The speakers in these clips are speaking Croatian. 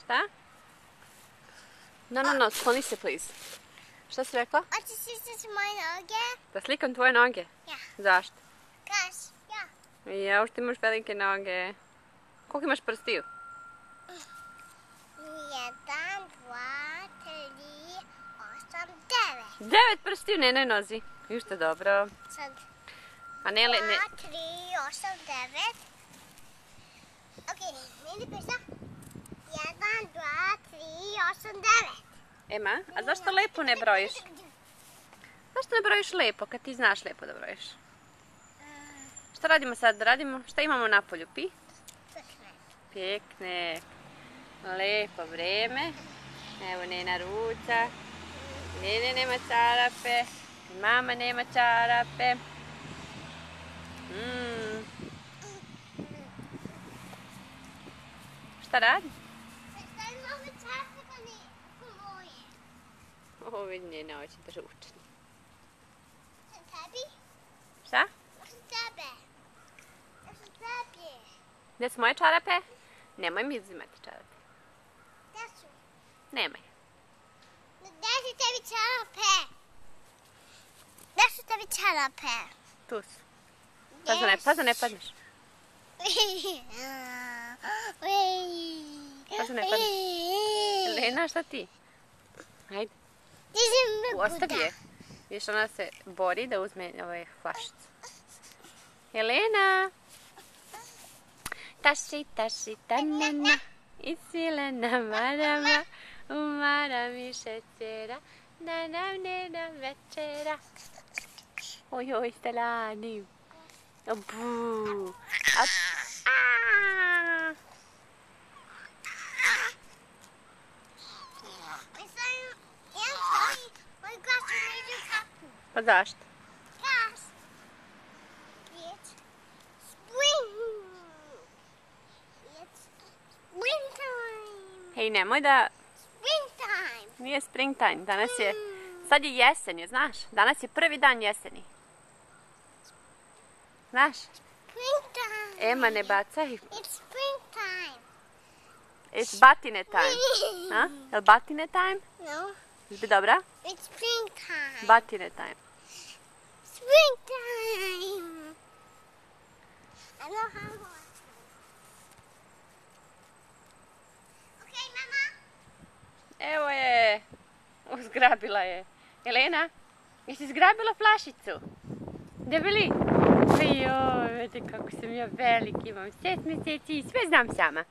Šta? No, skloni se, please. Šta si rekla? Hoćeš sličiti moje noge? Da slikam tvoje noge? Ja. Zašto? Kaš, ja. Ja, ušte imaš velike noge. Koliko imaš prstiju? 1, 2, 3, 8, 9. 9 prstiju na jednoj nozi. Jušte dobro. Sad. A 2, ne... 3, 8, 9. Ok, vidi pisa. 1, 2, 3, 8, 9. Ema, a zašto lepo ne brojiš? Zašto ne brojiš lepo, kad ti znaš lepo da brojiš? Šta radimo sad? Šta imamo na polju? Piknik. Lepo vreme. Evo Nena ruča. Nene nema čarape. Mama nema čarape. Šta radi? Ovo vidi Nena hoće da ruča. Šta? Gdje su moje čarape? Nemoj mi uzimati čarape. Nemoj. Gdje su tebi čarape? Gdje su tebi čarape? Tu su. Paz da ne padneš. Paz da ne padneš. Lena, šta ti? Hajde. Ostavi je. Viš, ona se bori da uzme ovaj flašicu. Helena! Taši, tanana, i silena marama, umara mi šećera, da nam ne da večera. Oj, Stelani. Bu. Pa zašto? Hej, nemoj da... Nije springtime, danas je... Sad je jesen, je, znaš? Danas je prvi dan jeseni. Znaš? Ema, ne bacaj. It's springtime. It's batine time. A? Je li batine time? No. Jesi dobra? It's springtime. Batine time. Springtime. I know how to watch it. Okay, mama. Evo je. Zgrabila je. Elena, jesi zgrabila flašicu? Debeli? Joj, vidi kako sam ja veliki, imam 6 mjeseci i sve znam sama.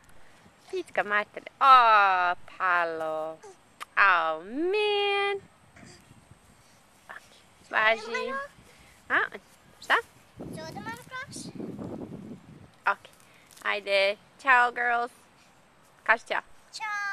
Picka matere. O, palo. Oh, man. Važi. A, šta? Zovem malo cross. Ok. Ajde. Ciao, girls. Kaži ćao. Ciao.